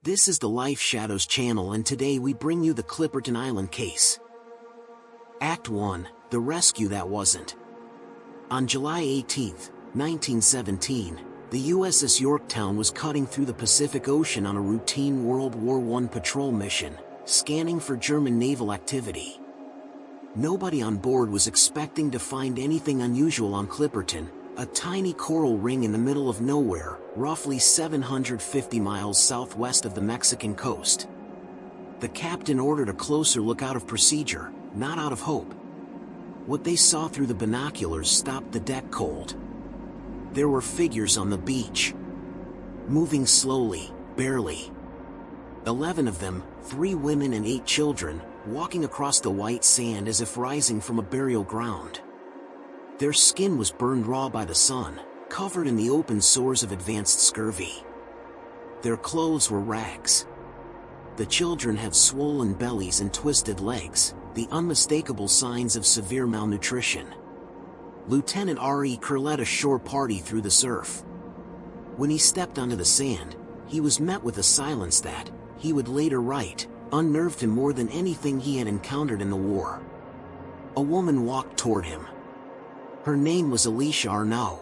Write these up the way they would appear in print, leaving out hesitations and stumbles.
This is the Life Shadows channel, and today we bring you the Clipperton Island case. Act 1, The Rescue That Wasn't. On July 18, 1917, the USS Yorktown was cutting through the Pacific Ocean on a routine World War I patrol mission, scanning for German naval activity. Nobody on board was expecting to find anything unusual on Clipperton, a tiny coral ring in the middle of nowhere, roughly 750 miles southwest of the Mexican coast. The captain ordered a closer look out of procedure, not out of hope. What they saw through the binoculars stopped the deck cold. There were figures on the beach, moving slowly, barely. 11 of them, 3 women and 8 children, walking across the white sand as if rising from a burial ground. Their skin was burned raw by the sun, covered in the open sores of advanced scurvy. Their clothes were rags. The children had swollen bellies and twisted legs, the unmistakable signs of severe malnutrition. Lieutenant R.E. Kerr led a shore party through the surf. When he stepped onto the sand, he was met with a silence that, he would later write, unnerved him more than anything he had encountered in the war. A woman walked toward him. Her name was Alicia Arnault.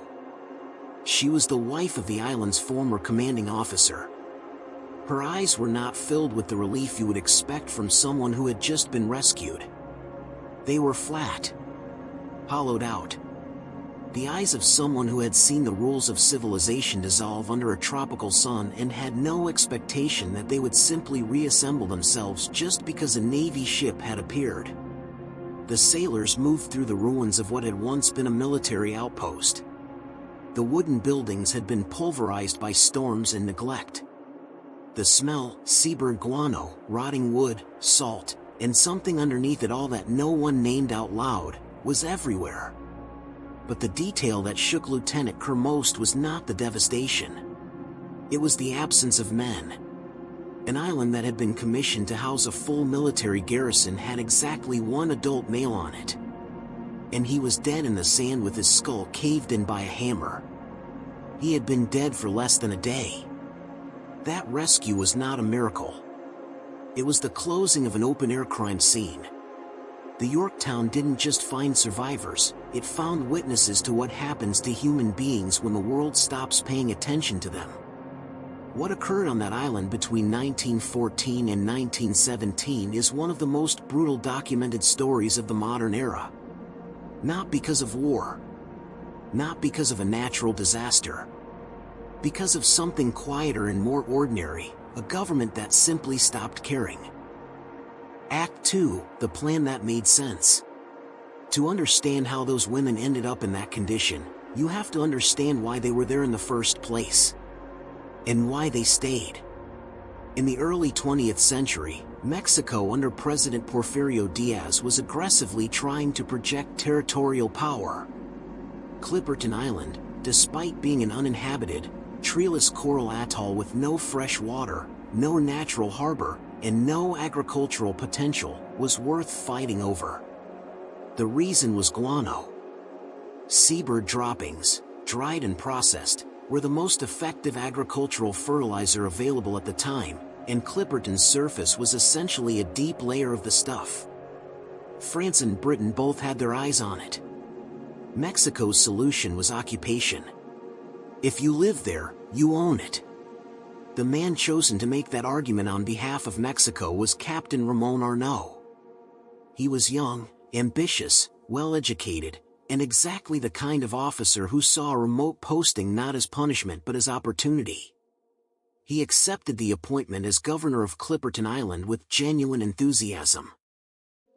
She was the wife of the island's former commanding officer. Her eyes were not filled with the relief you would expect from someone who had just been rescued. They were flat, hollowed out. The eyes of someone who had seen the rules of civilization dissolve under a tropical sun and had no expectation that they would simply reassemble themselves just because a Navy ship had appeared. The sailors moved through the ruins of what had once been a military outpost. The wooden buildings had been pulverized by storms and neglect. The smell, seabird guano, rotting wood, salt, and something underneath it all that no one named out loud, was everywhere. But the detail that shook Lieutenant Kerr most was not the devastation. It was the absence of men. An island that had been commissioned to house a full military garrison had exactly 1 adult male on it. And he was dead in the sand with his skull caved in by a hammer. He had been dead for less than a day. That rescue was not a miracle. It was the closing of an open-air crime scene. The Yorktown didn't just find survivors, it found witnesses to what happens to human beings when the world stops paying attention to them. What occurred on that island between 1914 and 1917 is one of the most brutal documented stories of the modern era. Not because of war. Not because of a natural disaster. Because of something quieter and more ordinary, a government that simply stopped caring. Act 2, The Plan That Made Sense. To understand how those women ended up in that condition, you have to understand why they were there in the first place. And why they stayed. In the early 20th century, Mexico under President Porfirio Diaz was aggressively trying to project territorial power. Clipperton Island, despite being an uninhabited, treeless coral atoll with no fresh water, no natural harbor, and no agricultural potential, was worth fighting over. The reason was guano. Seabird droppings, dried and processed, were the most effective agricultural fertilizer available at the time, and Clipperton's surface was essentially a deep layer of the stuff. France and Britain both had their eyes on it. Mexico's solution was occupation. If you live there, you own it. The man chosen to make that argument on behalf of Mexico was Captain Ramon Arnault. He was young, ambitious, well-educated, and exactly the kind of officer who saw a remote posting not as punishment but as opportunity. He accepted the appointment as governor of Clipperton Island with genuine enthusiasm.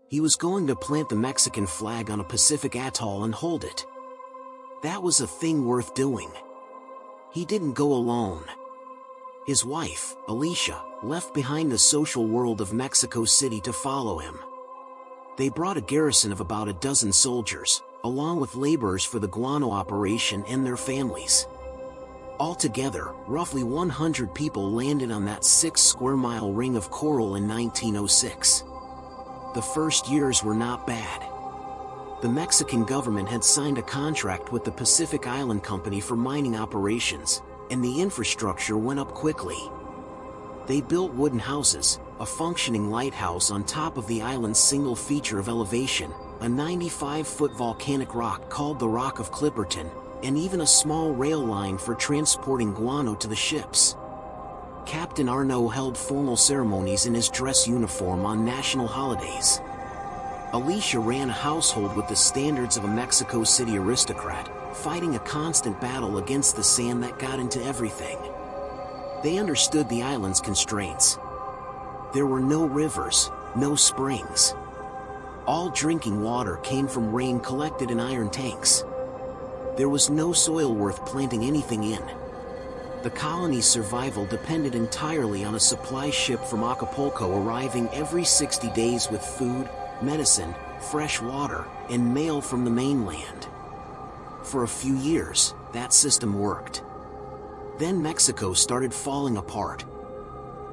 He was going to plant the Mexican flag on a Pacific atoll and hold it. That was a thing worth doing. He didn't go alone. His wife, Alicia, left behind the social world of Mexico City to follow him. They brought a garrison of about a dozen soldiers, along with laborers for the guano operation and their families. Altogether, roughly 100 people landed on that 6-square-mile ring of coral in 1906. The first years were not bad. The Mexican government had signed a contract with the Pacific Island Company for mining operations, and the infrastructure went up quickly. They built wooden houses, a functioning lighthouse on top of the island's single feature of elevation, a 95-foot volcanic rock called the Rock of Clipperton, and even a small rail line for transporting guano to the ships. Captain Arnault held formal ceremonies in his dress uniform on national holidays. Alicia ran a household with the standards of a Mexico City aristocrat, fighting a constant battle against the sand that got into everything. They understood the island's constraints. There were no rivers, no springs. All drinking water came from rain collected in iron tanks. There was no soil worth planting anything in. The colony's survival depended entirely on a supply ship from Acapulco arriving every 60 days with food, medicine, fresh water, and mail from the mainland. For a few years, that system worked. Then Mexico started falling apart.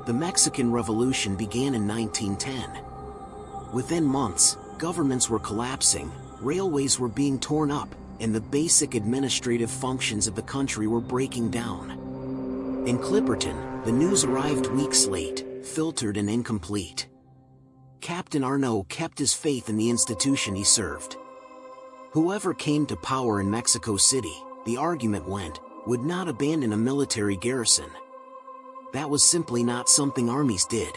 The Mexican Revolution began in 1910. Within months, governments were collapsing, railways were being torn up, and the basic administrative functions of the country were breaking down. In Clipperton, the news arrived weeks late, filtered and incomplete. Captain Arnault kept his faith in the institution he served. Whoever came to power in Mexico City, the argument went, would not abandon a military garrison. That was simply not something armies did.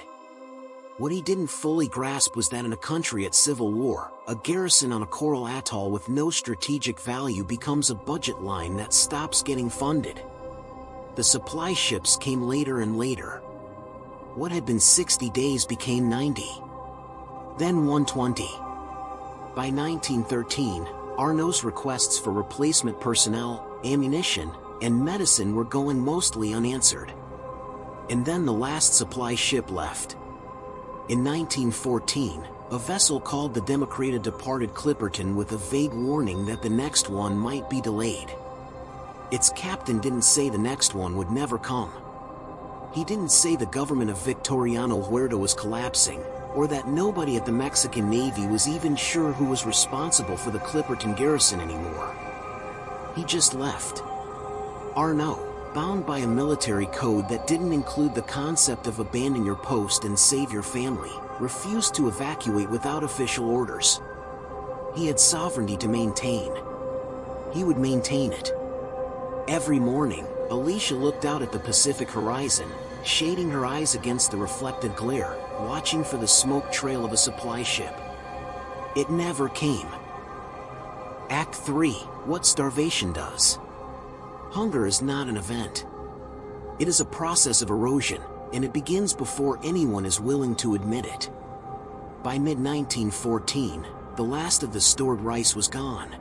What he didn't fully grasp was that in a country at civil war, a garrison on a coral atoll with no strategic value becomes a budget line that stops getting funded. The supply ships came later and later. What had been 60 days became 90. Then 120. By 1913, Arnault's requests for replacement personnel, ammunition, and medicine were going mostly unanswered. And then the last supply ship left. In 1914, a vessel called the Democrata departed Clipperton with a vague warning that the next one might be delayed. Its captain didn't say the next one would never come. He didn't say the government of Victoriano Huerta was collapsing, or that nobody at the Mexican Navy was even sure who was responsible for the Clipperton garrison anymore. He just left. Arnault, bound by a military code that didn't include the concept of abandon your post and save your family, refused to evacuate without official orders. He had sovereignty to maintain. He would maintain it. Every morning, Alicia looked out at the Pacific horizon, shading her eyes against the reflected glare, watching for the smoke trail of a supply ship. It never came. Act 3: What starvation does. Hunger is not an event. It is a process of erosion, and it begins before anyone is willing to admit it. By mid-1914, the last of the stored rice was gone.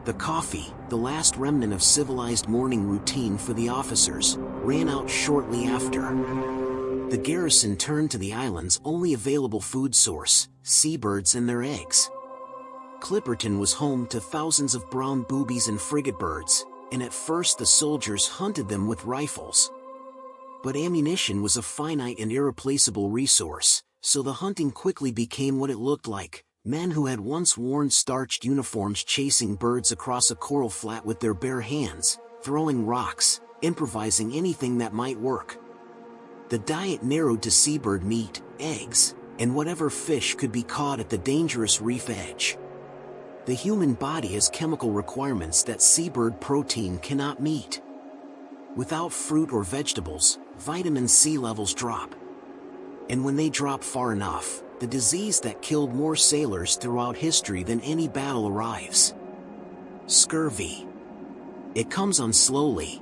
The coffee, the last remnant of civilized morning routine for the officers, ran out shortly after. The garrison turned to the island's only available food source, seabirds and their eggs. Clipperton was home to thousands of brown boobies and frigate birds, and at first the soldiers hunted them with rifles. But ammunition was a finite and irreplaceable resource, so the hunting quickly became what it looked like: men who had once worn starched uniforms chasing birds across a coral flat with their bare hands, throwing rocks, improvising anything that might work. The diet narrowed to seabird meat, eggs, and whatever fish could be caught at the dangerous reef edge. The human body has chemical requirements that seabird protein cannot meet. Without fruit or vegetables, vitamin C levels drop. And when they drop far enough, the disease that killed more sailors throughout history than any battle arrives. Scurvy. It comes on slowly.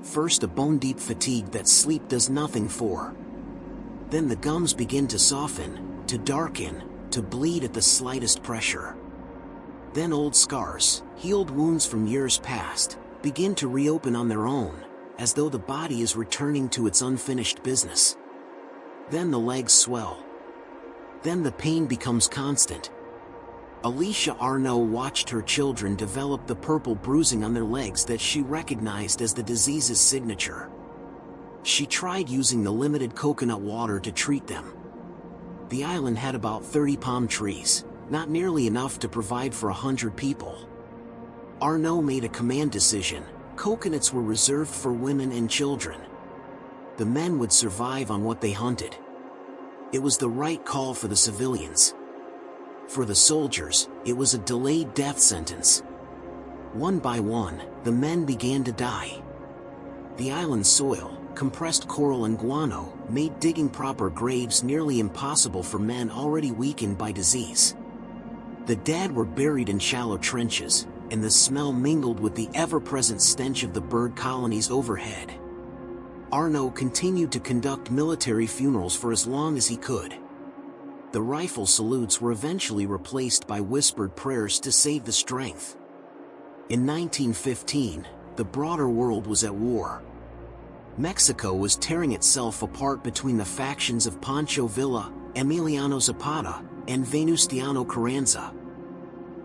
First a bone-deep fatigue that sleep does nothing for. Then the gums begin to soften, to darken, to bleed at the slightest pressure. Then old scars, healed wounds from years past, begin to reopen on their own, as though the body is returning to its unfinished business. Then the legs swell. Then the pain becomes constant. Alicia Arnault watched her children develop the purple bruising on their legs that she recognized as the disease's signature. She tried using the limited coconut water to treat them. The island had about 30 palm trees, not nearly enough to provide for 100 people. Arnault made a command decision: coconuts were reserved for women and children. the men would survive on what they hunted. It was the right call for the civilians. For the soldiers, it was a delayed death sentence. One by one, the men began to die. The island's soil, compressed coral and guano, made digging proper graves nearly impossible for men already weakened by disease. The dead were buried in shallow trenches, and the smell mingled with the ever-present stench of the bird colonies overhead. Arnaud continued to conduct military funerals for as long as he could. The rifle salutes were eventually replaced by whispered prayers to save the strength. In 1915, the broader world was at war. Mexico was tearing itself apart between the factions of Pancho Villa, Emiliano Zapata, and Venustiano Carranza.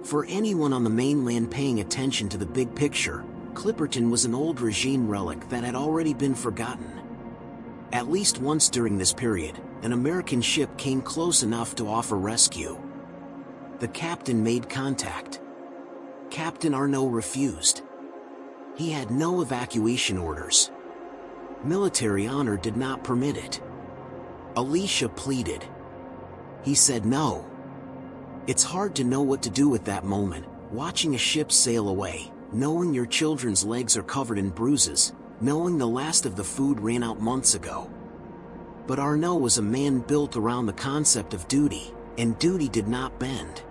For anyone on the mainland paying attention to the big picture, Clipperton was an old regime relic that had already been forgotten. At least once during this period, an American ship came close enough to offer rescue. The captain made contact. Captain Arnaud refused. He had no evacuation orders. Military honor did not permit it. Alicia pleaded. He said no. It's hard to know what to do at that moment, watching a ship sail away, knowing your children's legs are covered in bruises, knowing the last of the food ran out months ago. But Arnaud was a man built around the concept of duty, and duty did not bend.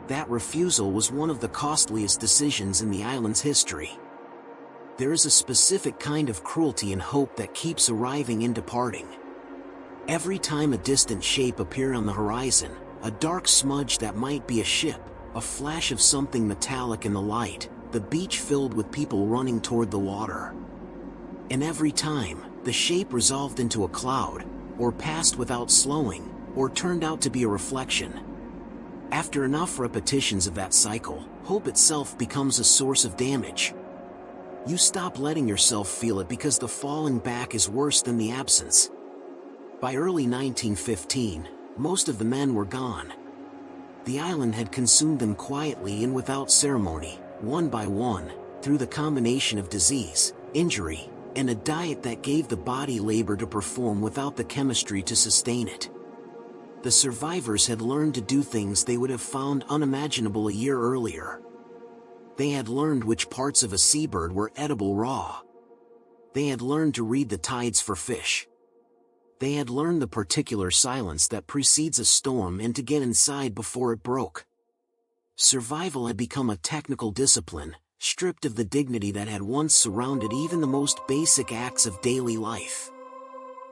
That refusal was one of the costliest decisions in the island's history. There is a specific kind of cruelty and hope that keeps arriving and departing. Every time a distant shape appeared on the horizon, a dark smudge that might be a ship, a flash of something metallic in the light, the beach filled with people running toward the water. And every time, the shape resolved into a cloud, or passed without slowing, or turned out to be a reflection. After enough repetitions of that cycle, hope itself becomes a source of damage. You stop letting yourself feel it because the falling back is worse than the absence. By early 1915, most of the men were gone. The island had consumed them quietly and without ceremony, one by one, through the combination of disease, injury, and a diet that gave the body labor to perform without the chemistry to sustain it. The survivors had learned to do things they would have found unimaginable a year earlier. They had learned which parts of a seabird were edible raw. They had learned to read the tides for fish. They had learned the particular silence that precedes a storm and to get inside before it broke. Survival had become a technical discipline, stripped of the dignity that had once surrounded even the most basic acts of daily life.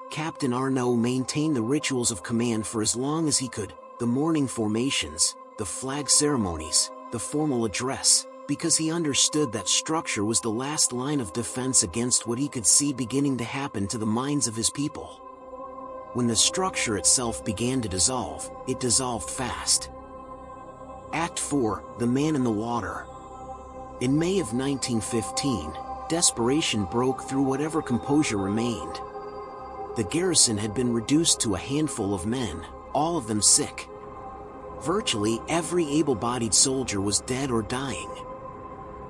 Captain Arnaud maintained the rituals of command for as long as he could, the morning formations, the flag ceremonies, the formal address, because he understood that structure was the last line of defense against what he could see beginning to happen to the minds of his people. When the structure itself began to dissolve, it dissolved fast. Act 4, The Man in the Water. In May of 1915, desperation broke through whatever composure remained. The garrison had been reduced to a handful of men, all of them sick. Virtually every able-bodied soldier was dead or dying.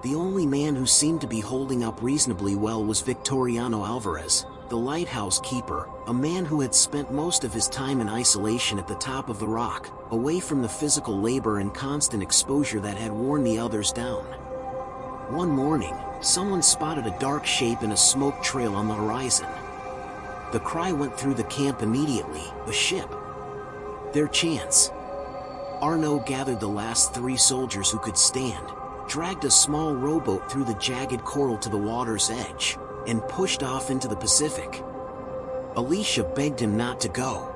The only man who seemed to be holding up reasonably well was Victoriano Alvarez, the lighthouse keeper, a man who had spent most of his time in isolation at the top of the rock, away from the physical labor and constant exposure that had worn the others down. One morning, someone spotted a dark shape in a smoke trail on the horizon. The cry went through the camp immediately, a ship. Their chance. Arnaud gathered the last 3 soldiers who could stand, dragged a small rowboat through the jagged coral to the water's edge, and pushed off into the Pacific. Alicia begged him not to go.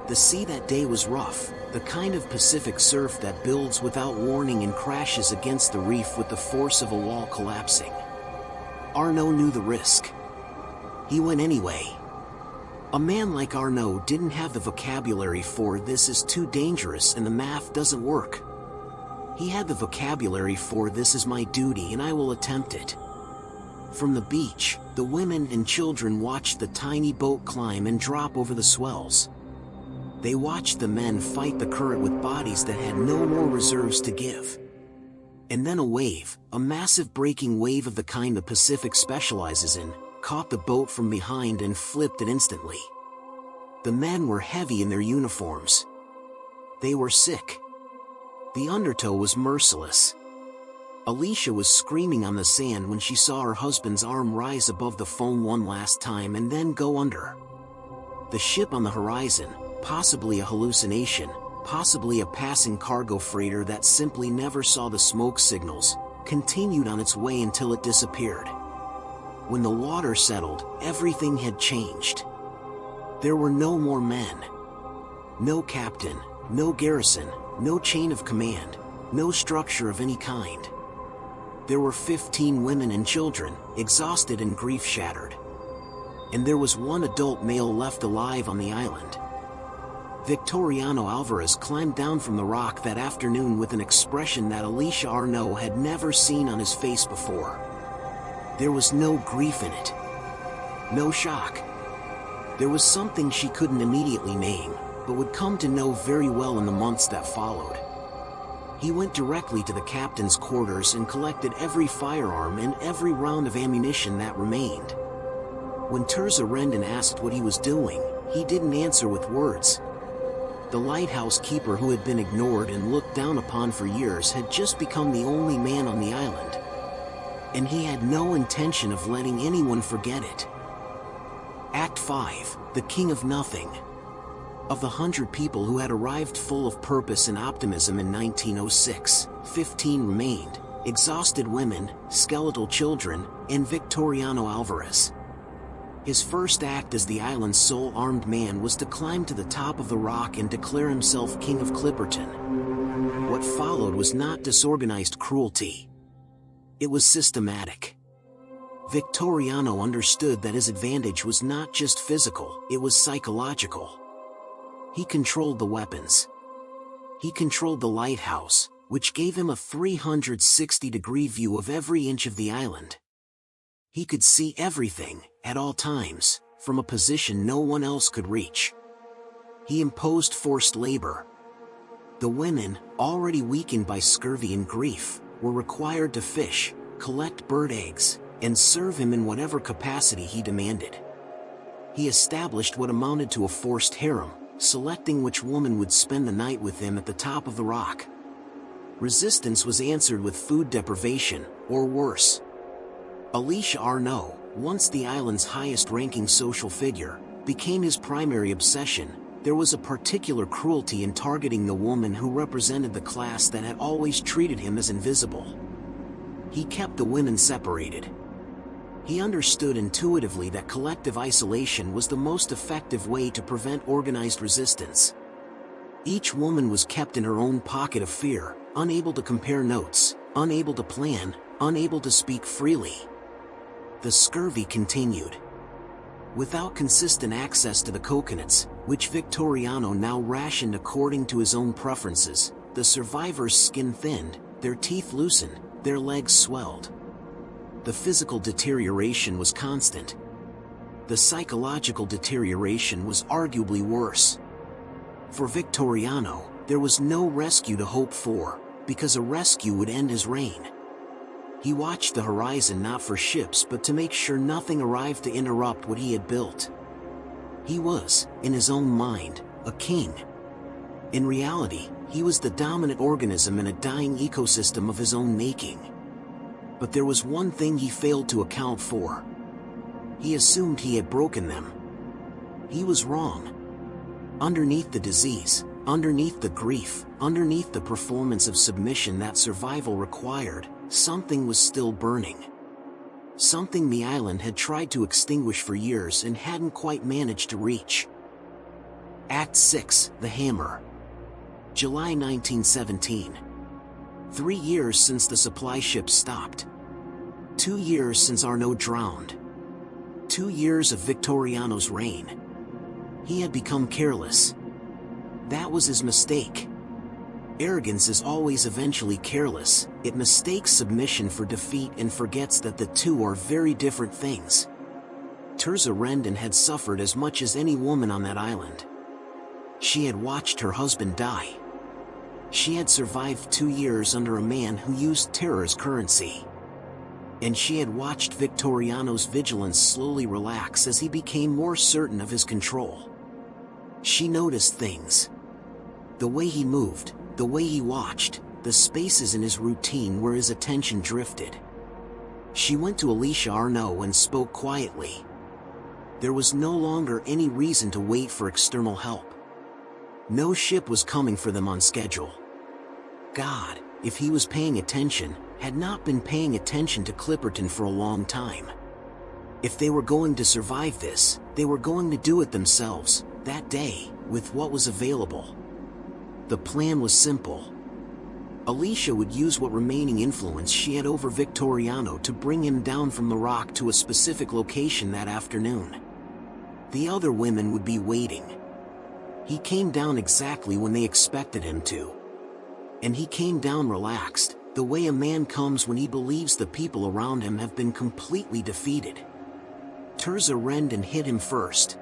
The sea that day was rough, the kind of Pacific surf that builds without warning and crashes against the reef with the force of a wall collapsing. Arnaud knew the risk. He went anyway. A man like Arnaud didn't have the vocabulary for "this is too dangerous and the math doesn't work." He had the vocabulary for "this is my duty and I will attempt it." From the beach, the women and children watched the tiny boat climb and drop over the swells. They watched the men fight the current with bodies that had no more reserves to give. And then a wave, a massive breaking wave of the kind the Pacific specializes in, caught the boat from behind and flipped it instantly. The men were heavy in their uniforms. They were sick. The undertow was merciless. Alicia was screaming on the sand when she saw her husband's arm rise above the foam one last time and then go under. The ship on the horizon, possibly a hallucination, possibly a passing cargo freighter that simply never saw the smoke signals, continued on its way until it disappeared. When the water settled, everything had changed. There were no more men. No captain, no garrison, no chain of command, no structure of any kind. There were 15 women and children, exhausted and grief-shattered. And there was one adult male left alive on the island. Victoriano Alvarez climbed down from the rock that afternoon with an expression that Alicia Arnault had never seen on his face before. There was no grief in it. No shock. There was something she couldn't immediately name, but would come to know very well in the months that followed. He went directly to the captain's quarters and collected every firearm and every round of ammunition that remained. When Tirza Rendon asked what he was doing, he didn't answer with words. The lighthouse keeper who had been ignored and looked down upon for years had just become the only man on the island. And he had no intention of letting anyone forget it. Act 5, The King of Nothing. Of the 100 people who had arrived full of purpose and optimism in 1906, 15 remained, exhausted women, skeletal children, and Victoriano Alvarez. His first act as the island's sole armed man was to climb to the top of the rock and declare himself King of Clipperton. What followed was not disorganized cruelty. It was systematic. Victoriano understood that his advantage was not just physical, it was psychological. He controlled the weapons. He controlled the lighthouse, which gave him a 360-degree view of every inch of the island. He could see everything, at all times, from a position no one else could reach. He imposed forced labor. The women, already weakened by scurvy and grief, were required to fish, collect bird eggs, and serve him in whatever capacity he demanded. He established what amounted to a forced harem, selecting which woman would spend the night with him at the top of the rock. Resistance was answered with food deprivation, or worse. Alicia Arnault, once the island's highest-ranking social figure, became his primary obsession. There was a particular cruelty in targeting the woman who represented the class that had always treated him as invisible. He kept the women separated. He understood intuitively that collective isolation was the most effective way to prevent organized resistance. Each woman was kept in her own pocket of fear, unable to compare notes, unable to plan, unable to speak freely. The scurvy continued. Without consistent access to the coconuts, which Victoriano now rationed according to his own preferences, the survivors' skin thinned, their teeth loosened, their legs swelled. The physical deterioration was constant. The psychological deterioration was arguably worse. For Victoriano, there was no rescue to hope for, because a rescue would end his reign. He watched the horizon not for ships but to make sure nothing arrived to interrupt what he had built. He was, in his own mind, a king. In reality, he was the dominant organism in a dying ecosystem of his own making. But there was one thing he failed to account for. He assumed he had broken them. He was wrong. Underneath the disease, underneath the grief, underneath the performance of submission that survival required, something was still burning. Something the island had tried to extinguish for years and hadn't quite managed to reach. Act 6, The Hammer. July 1917. 3 years since the supply ship stopped. 2 years since Arnault drowned. 2 years of Victoriano's reign. He had become careless. That was his mistake. Arrogance is always eventually careless. It mistakes submission for defeat and forgets that the two are very different things. Tirza Rendon had suffered as much as any woman on that island. She had watched her husband die. She had survived 2 years under a man who used terror as currency. and she had watched Victoriano's vigilance slowly relax as he became more certain of his control. She noticed things. The way he moved, the way he watched, the spaces in his routine where his attention drifted. She went to Alicia Arnault and spoke quietly. There was no longer any reason to wait for external help. No ship was coming for them on schedule. God, if he was paying attention, had not been paying attention to Clipperton for a long time. If they were going to survive this, they were going to do it themselves, that day, with what was available. The plan was simple. Alicia would use what remaining influence she had over Victoriano to bring him down from the rock to a specific location that afternoon. The other women would be waiting. He came down exactly when they expected him to. And he came down relaxed, the way a man comes when he believes the people around him have been completely defeated. Tirza rend and hit him first.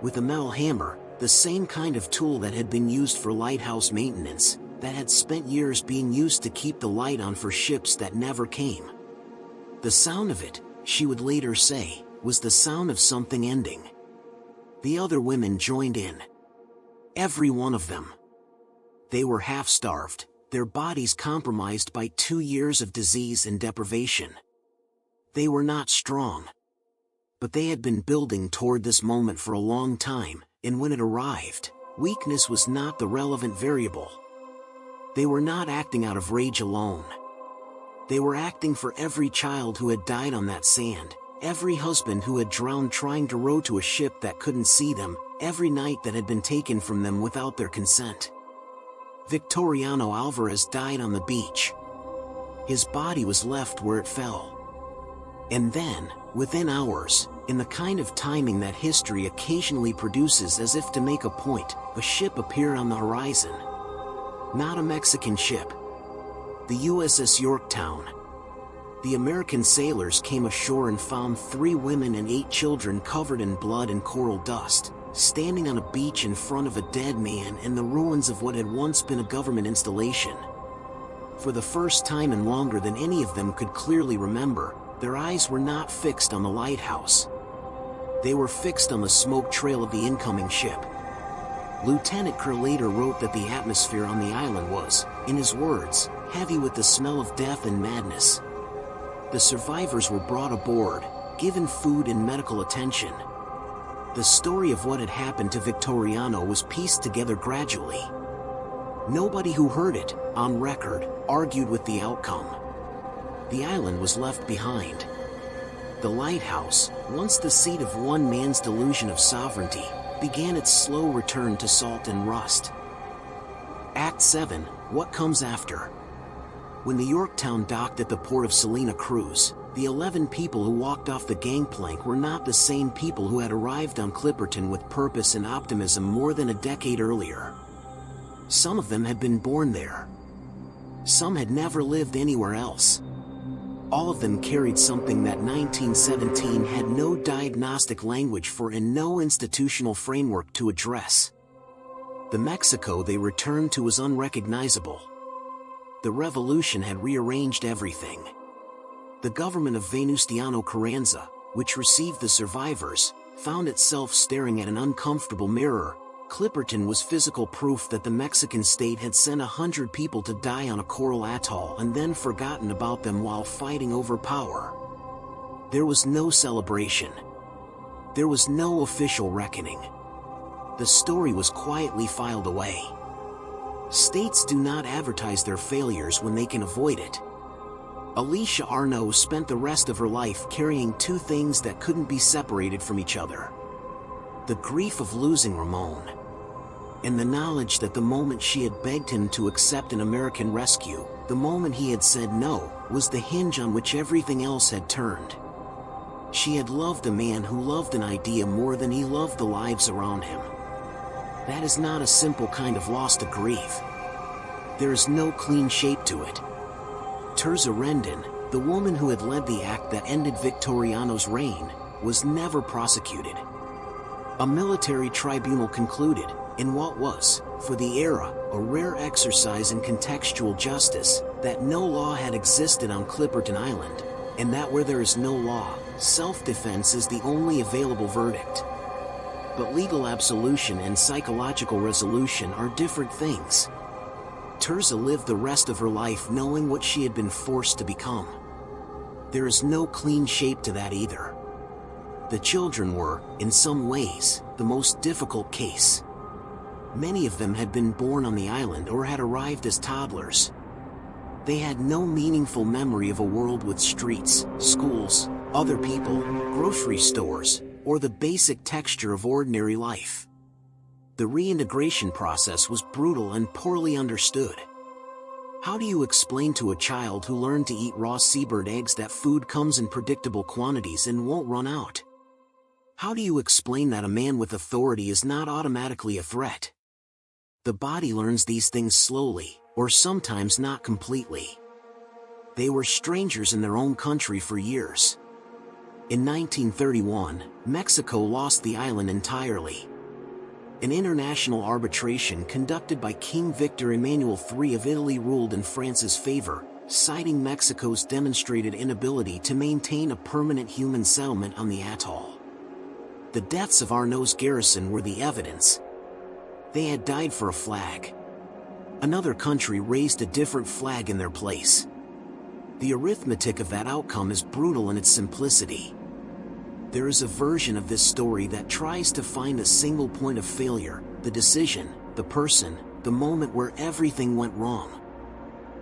With a metal hammer, the same kind of tool that had been used for lighthouse maintenance, that had spent years being used to keep the light on for ships that never came. The sound of it, she would later say, was the sound of something ending. The other women joined in. Every one of them. They were half-starved, their bodies compromised by 2 years of disease and deprivation. They were not strong. But they had been building toward this moment for a long time, and when it arrived, weakness was not the relevant variable. They were not acting out of rage alone. They were acting for every child who had died on that sand, every husband who had drowned trying to row to a ship that couldn't see them, every night that had been taken from them without their consent. Victoriano Alvarez died on the beach. His body was left where it fell. And then, within hours, in the kind of timing that history occasionally produces as if to make a point, a ship appeared on the horizon. Not a Mexican ship. The USS Yorktown. The American sailors came ashore and found 3 women and 8 children covered in blood and coral dust, standing on a beach in front of a dead man and the ruins of what had once been a government installation. For the first time and longer than any of them could clearly remember, their eyes were not fixed on the lighthouse. They were fixed on the smoke trail of the incoming ship. Lieutenant Kerr later wrote that the atmosphere on the island was, in his words, heavy with the smell of death and madness. The survivors were brought aboard, given food and medical attention. The story of what had happened to Victoriano was pieced together gradually. Nobody who heard it, on record, argued with the outcome. The island was left behind. The lighthouse, once the seat of one man's delusion of sovereignty, began its slow return to salt and rust. Act 7, What Comes After. When the Yorktown docked at the port of Salina Cruz, the 11 people who walked off the gangplank were not the same people who had arrived on Clipperton with purpose and optimism more than a decade earlier. Some of them had been born there. Some had never lived anywhere else. All of them carried something that 1917 had no diagnostic language for and no institutional framework to address. The Mexico they returned to was unrecognizable. The revolution had rearranged everything. The government of Venustiano Carranza, which received the survivors, found itself staring at an uncomfortable mirror. Clipperton was physical proof that the Mexican state had sent 100 people to die on a coral atoll and then forgotten about them while fighting over power. There was no celebration. There was no official reckoning. The story was quietly filed away. States do not advertise their failures when they can avoid it. Alicia Arnault spent the rest of her life carrying 2 things that couldn't be separated from each other. The grief of losing Ramon, and the knowledge that the moment she had begged him to accept an American rescue, the moment he had said no, was the hinge on which everything else had turned. She had loved a man who loved an idea more than he loved the lives around him. That is not a simple kind of loss to grief. There is no clean shape to it. Tirza Rendon, the woman who had led the act that ended Victoriano's reign, was never prosecuted. A military tribunal concluded, in what was, for the era, a rare exercise in contextual justice, that no law had existed on Clipperton Island, and that where there is no law, self-defense is the only available verdict. But legal absolution and psychological resolution are different things. Tirza lived the rest of her life knowing what she had been forced to become. There is no clean shape to that either. The children were, in some ways, the most difficult case. Many of them had been born on the island or had arrived as toddlers. They had no meaningful memory of a world with streets, schools, other people, grocery stores, or the basic texture of ordinary life. The reintegration process was brutal and poorly understood. How do you explain to a child who learned to eat raw seabird eggs that food comes in predictable quantities and won't run out? How do you explain that a man with authority is not automatically a threat? The body learns these things slowly, or sometimes not completely. They were strangers in their own country for years. In 1931, Mexico lost the island entirely. An international arbitration conducted by King Victor Emmanuel III of Italy ruled in France's favor, citing Mexico's demonstrated inability to maintain a permanent human settlement on the atoll. The deaths of Arnault's Garrison were the evidence. They had died for a flag. Another country raised a different flag in their place. The arithmetic of that outcome is brutal in its simplicity. There is a version of this story that tries to find a single point of failure, the decision, the person, the moment where everything went wrong.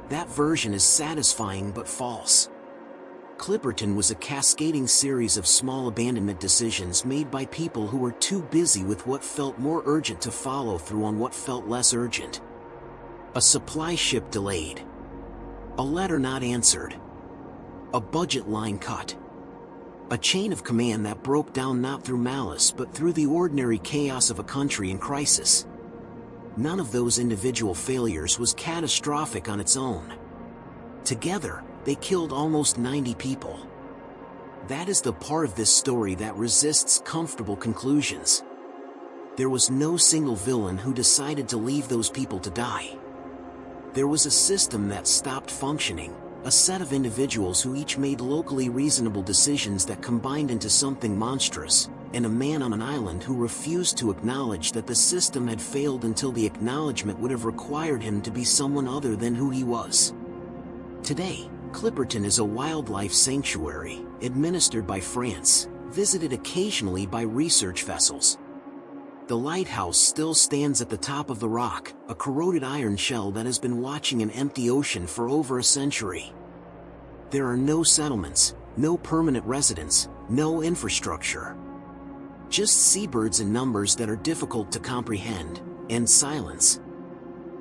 That version is satisfying but false. Clipperton was a cascading series of small abandonment decisions made by people who were too busy with what felt more urgent to follow through on what felt less urgent. A supply ship delayed. A letter not answered. A budget line cut. A chain of command that broke down not through malice but through the ordinary chaos of a country in crisis. None of those individual failures was catastrophic on its own. Together, they killed almost 90 people. That is the part of this story that resists comfortable conclusions. There was no single villain who decided to leave those people to die. There was a system that stopped functioning, a set of individuals who each made locally reasonable decisions that combined into something monstrous, and a man on an island who refused to acknowledge that the system had failed until the acknowledgement would have required him to be someone other than who he was. Today, Clipperton is a wildlife sanctuary, administered by France, visited occasionally by research vessels. The lighthouse still stands at the top of the rock, a corroded iron shell that has been watching an empty ocean for over a century. There are no settlements, no permanent residents, no infrastructure. Just seabirds in numbers that are difficult to comprehend, and silence.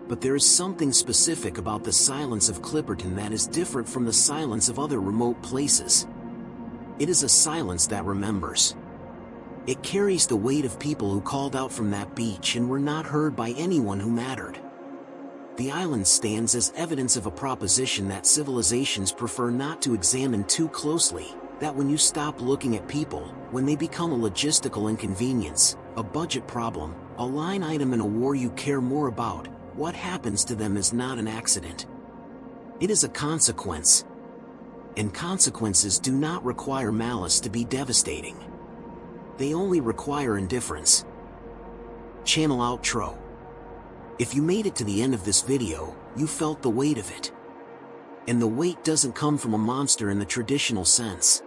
But there is something specific about the silence of Clipperton that is different from the silence of other remote places. It is a silence that remembers. It carries the weight of people who called out from that beach and were not heard by anyone who mattered. The island stands as evidence of a proposition that civilizations prefer not to examine too closely, that when you stop looking at people, when they become a logistical inconvenience, a budget problem, a line item in a war you care more about, what happens to them is not an accident. It is a consequence. And consequences do not require malice to be devastating. They only require indifference. Channel outro. If you made it to the end of this video, you felt the weight of it. And the weight doesn't come from a monster in the traditional sense.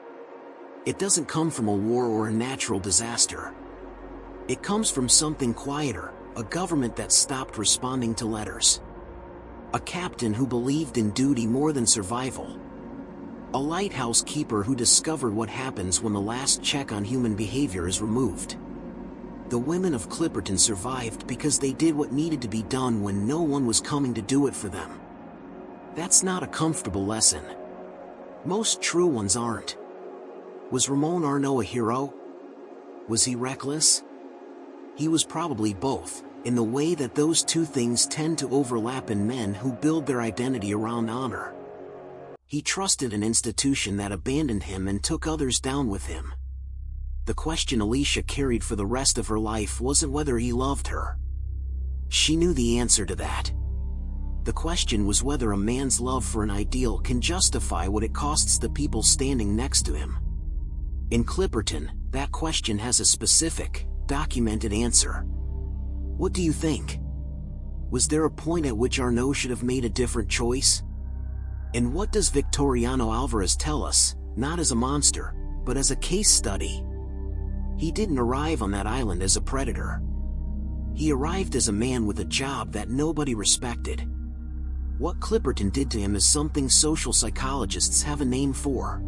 It doesn't come from a war or a natural disaster. It comes from something quieter, a government that stopped responding to letters. A captain who believed in duty more than survival. A lighthouse keeper who discovered what happens when the last check on human behavior is removed. The women of Clipperton survived because they did what needed to be done when no one was coming to do it for them. That's not a comfortable lesson. Most true ones aren't. Was Ramon Arnault a hero? Was he reckless? He was probably both, in the way that those two things tend to overlap in men who build their identity around honor. He trusted an institution that abandoned him and took others down with him. The question Alicia carried for the rest of her life wasn't whether he loved her. She knew the answer to that. The question was whether a man's love for an ideal can justify what it costs the people standing next to him. In Clipperton, that question has a specific, documented answer. What do you think? Was there a point at which Arnaud should have made a different choice? And what does Victoriano Alvarez tell us, not as a monster, but as a case study? He didn't arrive on that island as a predator. He arrived as a man with a job that nobody respected. What Clipperton did to him is something social psychologists have a name for.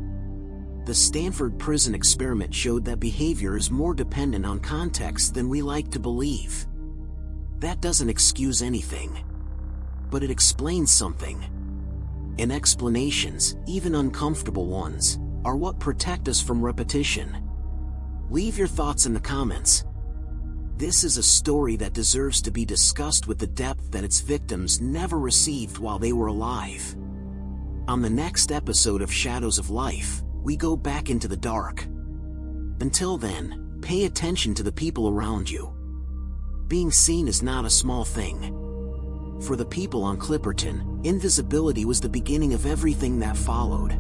The Stanford Prison Experiment showed that behavior is more dependent on context than we like to believe. That doesn't excuse anything, but it explains something. And explanations, even uncomfortable ones, are what protect us from repetition. Leave your thoughts in the comments. This is a story that deserves to be discussed with the depth that its victims never received while they were alive. On the next episode of Shadows of Life, we go back into the dark. Until then, pay attention to the people around you. Being seen is not a small thing. For the people on Clipperton, invisibility was the beginning of everything that followed.